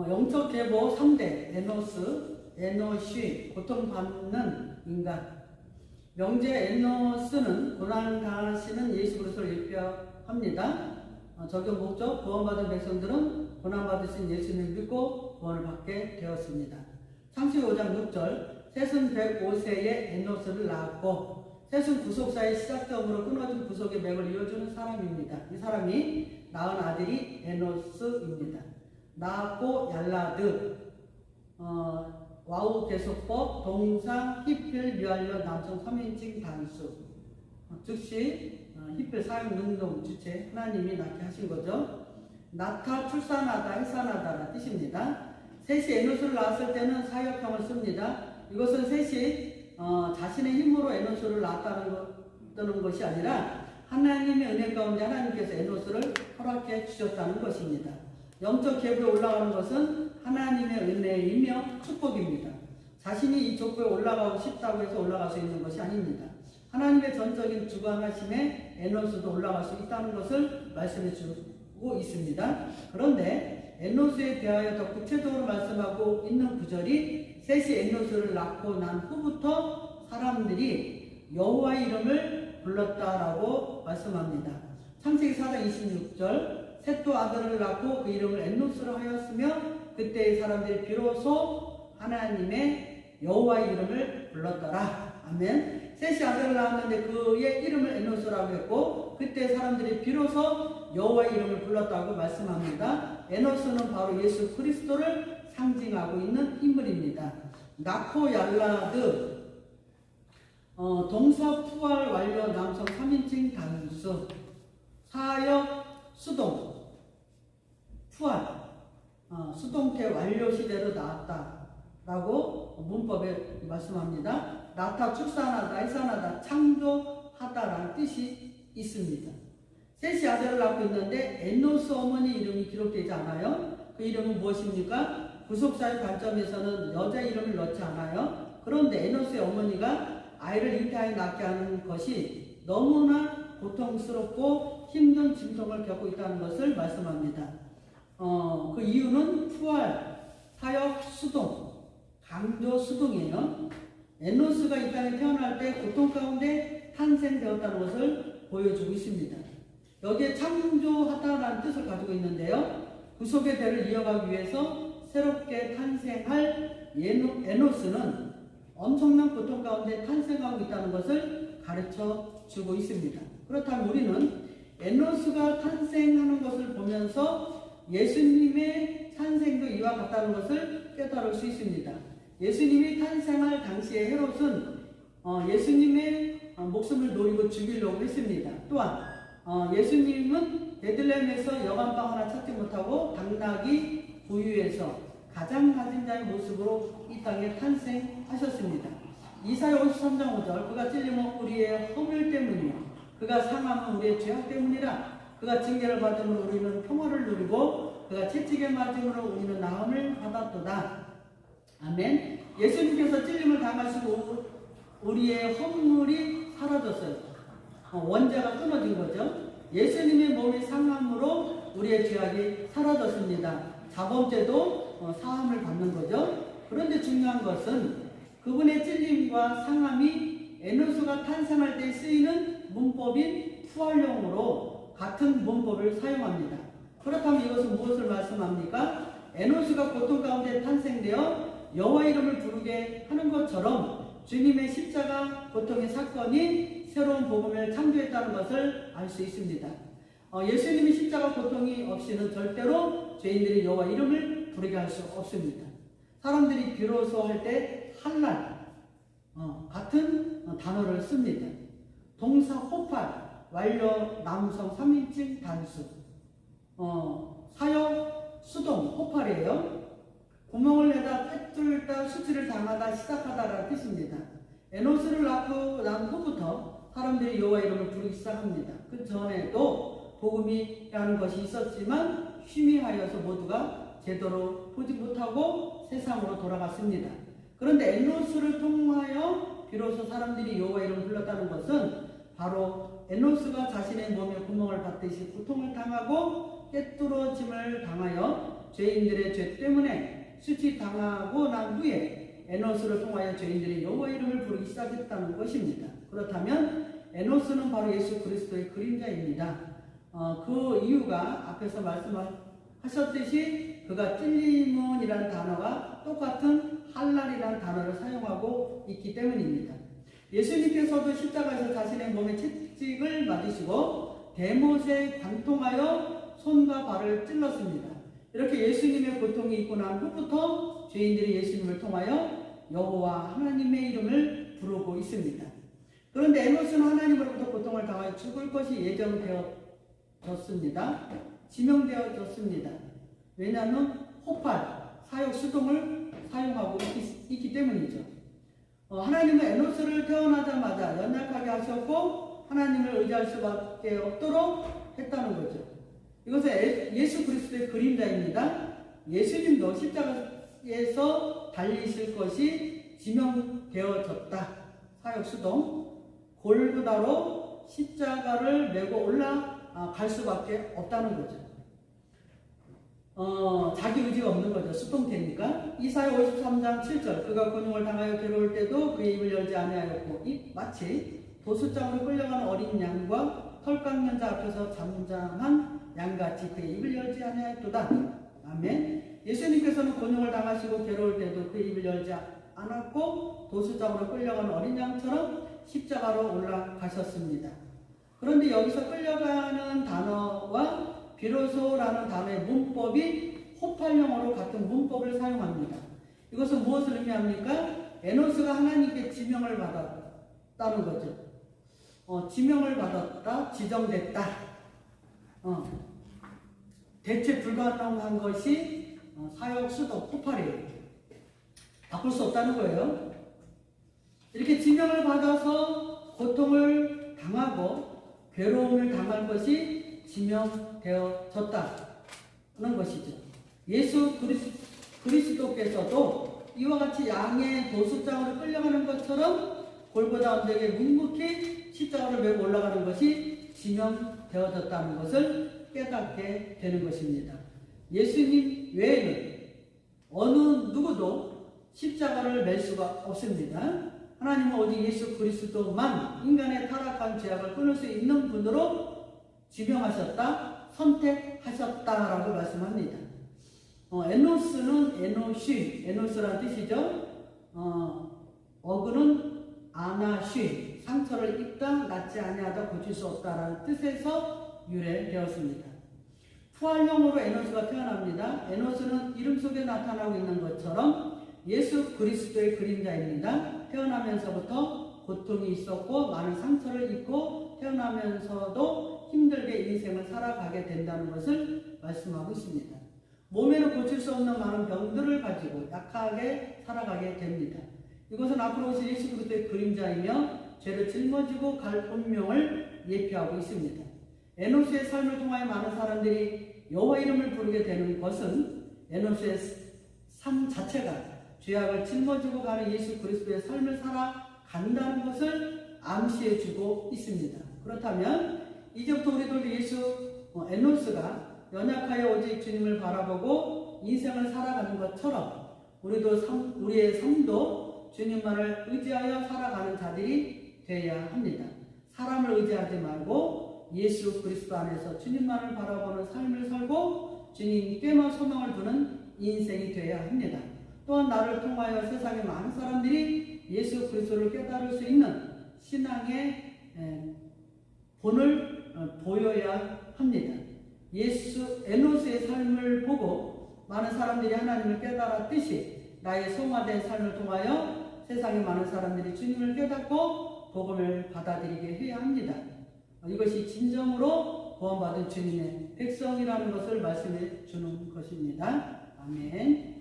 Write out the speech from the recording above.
영적 계보 3대 에노시 고통받는 인간. 명제 에노스는 고난당하시는 예수 그리스도를 일표합니다. 적용 목적 구원받은 백성들은 고난받으신 예수님을 믿고 구원을 받게 되었습니다. 창세기 5장 6절 셋은 105세에 에노스를 낳았고 셋은 구속사의 시작점으로 끊어진 구속의 맥을 이어주는 사람입니다. 이 사람이 낳은 아들이 에노스입니다. 낳았고 얄라드 와우 계속법 동사 히필 미완료 남성 3인칭 단수 즉시 히필 사용 능동 주체 하나님이 낳게 하신 거죠. 낳다 출산하다 해산하다라는 뜻입니다. 셋이 에노스를 낳았을 때는 사역형을 씁니다. 이것은 셋이 자신의 힘으로 에노스를 낳았다는 것이 아니라 하나님의 은혜 가운데 하나님께서 에노스를 허락해 주셨다는 것입니다. 영적 계보에 올라가는 것은 하나님의 은혜이며 축복입니다. 자신이 이 족보에 올라가고 싶다고 해서 올라갈 수 있는 것이 아닙니다. 하나님의 전적인 주관하심에 에노스도 올라갈 수 있다는 것을 말씀해 주고 있습니다. 그런데 에노스에 대하여 더 구체적으로 말씀하고 있는 구절이 셋이 에노스를 낳고 난 후부터 사람들이 여호와의 이름을 불렀다라고 말씀합니다. 창세기 4장 26절 셋도 아들을 낳고 그 이름을 에노스로 하였으며 그때의 사람들이 비로소 하나님의 여호와의 이름을 불렀더라. 아멘. 셋이 아들을 낳았는데 그의 이름을 에노스라고 했고 그때 사람들이 비로소 여호와의 이름을 불렀다고 말씀합니다. 에노스는 바로 예수 그리스도를 상징하고 있는 인물입니다. 낳고 얄라드 동사 푸알 완료 남성 3인칭 단수 사역 수동 푸알 수동태 완료 시대로 나왔다라고 문법에 말씀합니다. 낳다 출산하다 해산하다 창조하다라는 뜻이 있습니다. 셋이 아들을 낳고 있는데 에노스 어머니 이름이 기록되지 않아요. 그 이름은 무엇입니까? 구속사의 관점에서는 여자 이름을 넣지 않아요. 그런데 에노스의 어머니가 아이를 잉태하여 낳게 하는 것이 너무나 고통스럽고 힘든 짐승을 겪고 있다는 것을 말씀합니다. 그 이유는 푸알, 사역, 수동, 강조 수동이에요. 에노스가 이 땅에 태어날 때 고통 가운데 탄생되었다는 것을 보여주고 있습니다. 여기에 창조하다라는 뜻을 가지고 있는데요. 구속의 대를 이어가기 위해서 새롭게 탄생할 에노스는 엄청난 고통 가운데 탄생하고 있다는 것을 가르쳐 주고 있습니다. 그렇다면 우리는 에노스가 탄생하는 것을 보면서 예수님의 탄생도 이와 같다는 것을 깨달을 수 있습니다. 예수님이 탄생할 당시에 헤롯은 예수님의 목숨을 노리고 죽이려고 했습니다. 또한 예수님은 베들레헴에서 여관방 하나 찾지 못하고 당나귀 부유에서 가장 가진 자의 모습으로 이 땅에 탄생하셨습니다. 이사야 53장 5절 그가 찔림은 우리의 허물 때문이요 그가 상함은 우리의 죄악 때문이라. 그가 징계를 받음으로 우리는 평화를 누리고 그가 채찍에 맞음으로 우리는 나음을 받았도다. 아멘. 예수님께서 찔림을 당하시고 우리의 허물이 사라졌어요. 원죄가 끊어진 거죠. 예수님의 몸이 상함으로 우리의 죄악이 사라졌습니다. 자범죄도 사함을 받는 거죠. 그런데 중요한 것은 그분의 찔림과 상함이 에노스가 탄생할 때 쓰이는 문법인 푸알용으로 같은 문법을 사용합니다. 그렇다면 이것은 무엇을 말씀합니까? 에노스가 고통 가운데 탄생되어 여호와 이름을 부르게 하는 것처럼 주님의 십자가 고통의 사건이 새로운 복음을 창조했다는 것을 알 수 있습니다. 예수님의 십자가 고통이 없이는 절대로 죄인들이 여호와 이름을 부르게 할 수 없습니다. 사람들이 비로소 할 때 할랄 같은 단어를 씁니다. 동사 호팔 완료 남성 3인칭 단수 사역 수동 호팔이에요. 구멍을 내다 꿰뚫다 수치를 당하다 시작하다라는 뜻입니다. 에노스를 낳고 난 후부터 사람들이 여호와 이름을 부르기 시작합니다. 그 전에도 복음이 하는 것이 있었지만 희미하여서 모두가 제대로 보지 못하고 세상으로 돌아갔습니다. 그런데 에노스를 통하여 비로소 사람들이 여호와 이름을 불렀다는 것은 바로 에노스가 자신의 몸에 구멍을 받듯이 고통을 당하고 꿰뚫어짐을 당하여 죄인들의 죄 때문에 수치당하고 난 후에 에노스를 통하여 죄인들이 여호와 이름을 부르기 시작했다는 것입니다. 그렇다면 에노스는 바로 예수 그리스도의 그림자입니다. 그 이유가 앞에서 말씀하셨듯이 그가 찔림은이라는 단어가 똑같은 할랄이라는 단어를 사용하고 있기 때문입니다. 예수님께서도 십자가에서 자신의 몸에 채찍을 맞으시고 대못에 관통하여 손과 발을 찔렀습니다. 이렇게 예수님의 고통이 있고 난 후부터 죄인들이 예수님을 통하여 여호와 하나님의 이름을 부르고 있습니다. 그런데 에노스는 하나님으로부터 고통을 당하여 죽을 것이 예정되어졌습니다. 지명되어졌습니다. 왜냐하면 호팔, 사욕, 수동을 사용하고 있기 때문이죠. 하나님은 에노스를 태어나자마자 연약하게 하셨고 하나님을 의지할 수밖에 없도록 했다는 거죠. 이것은 예수 그리스도의 그림자입니다. 예수님도 십자가에서 달리실 것이 지명되어졌다. 사역 수동 골고다로 십자가를 메고 올라갈 수밖에 없다는 거죠. 자기 의지가 없는 거죠. 수동태니까. 이사야 53장 7절 그가 군용을 당하여 괴로울 때도 그의 입을 열지 아니하였고 마치 도수장으로 끌려가는 어린 양과 털 깎는 자 앞에서 잠잠한 양같이 그의 입을 열지 아니하였도다. 아멘. 예수님께서는 군용을 당하시고 괴로울 때도 그의 입을 열지 않았고 도수장으로 끌려가는 어린 양처럼 십자가로 올라가셨습니다. 그런데 여기서 끌려가는 단어와 비로소라는 단어의 문법이 호팔용어로 같은 문법을 사용합니다. 이것은 무엇을 의미합니까? 에노스가 하나님께 지명을 받았다는 거죠. 지명을 받았다, 지정됐다. 대체 불가능한 것이 사역, 수도, 호팔이에요. 바꿀 수 없다는 거예요. 이렇게 지명을 받아서 고통을 당하고 괴로움을 당할 것이 지명되어졌다는 것이죠. 예수 그리스도께서도 이와 같이 양의 도수장으로 끌려가는 것처럼 골고다 언덕에 묵묵히 십자가를 메고 올라가는 것이 지명되어졌다는 것을 깨닫게 되는 것입니다. 예수님 외에는 어느 누구도 십자가를 맬 수가 없습니다. 하나님은 오직 예수 그리스도만 인간의 타락한 죄악을 끊을 수 있는 분으로 지명하셨다, 선택하셨다라고 말씀합니다. 에노스는 에노스라는 뜻이죠. 어그는 아나쉬, 상처를 입다, 낫지 아니하다, 고칠 수 없다라는 뜻에서 유래되었습니다. 부활용으로 에노스가 태어납니다. 에노스는 이름 속에 나타나고 있는 것처럼 예수 그리스도의 그림자입니다. 태어나면서부터 고통이 있었고 많은 상처를 입고 태어나면서도 힘들게 인생을 살아가게 된다는 것을 말씀하고 있습니다. 몸에는 고칠 수 없는 많은 병들을 가지고 약하게 살아가게 됩니다. 이것은 앞으로 오실 예수 그리스도의 그림자이며 죄를 짊어지고 갈 운명을 예표하고 있습니다. 에노스의 삶을 통하여 많은 사람들이 여호와 이름을 부르게 되는 것은 에노스의 삶 자체가 죄악을 짊어지고 가는 예수 그리스도의 삶을 살아간다는 것을 암시해주고 있습니다. 그렇다면 이제부터 우리들도 에노스가 연약하여 오직 주님을 바라보고 인생을 살아가는 것처럼 우리의 삶도 주님만을 의지하여 살아가는 자들이 되어야 합니다. 사람을 의지하지 말고 예수 그리스도 안에서 주님만을 바라보는 삶을 살고 주님께만 소망을 두는 인생이 되어야 합니다. 또한 나를 통하여 세상의 많은 사람들이 예수 그리스도를 깨달을 수 있는 신앙의 본을 보여야 합니다. 에노스의 삶을 보고 많은 사람들이 하나님을 깨달았듯이 나의 성화된 삶을 통하여 세상의 많은 사람들이 주님을 깨닫고 복음을 받아들이게 해야 합니다. 이것이 진정으로 구원받은 주님의 백성이라는 것을 말씀해 주는 것입니다. 아멘.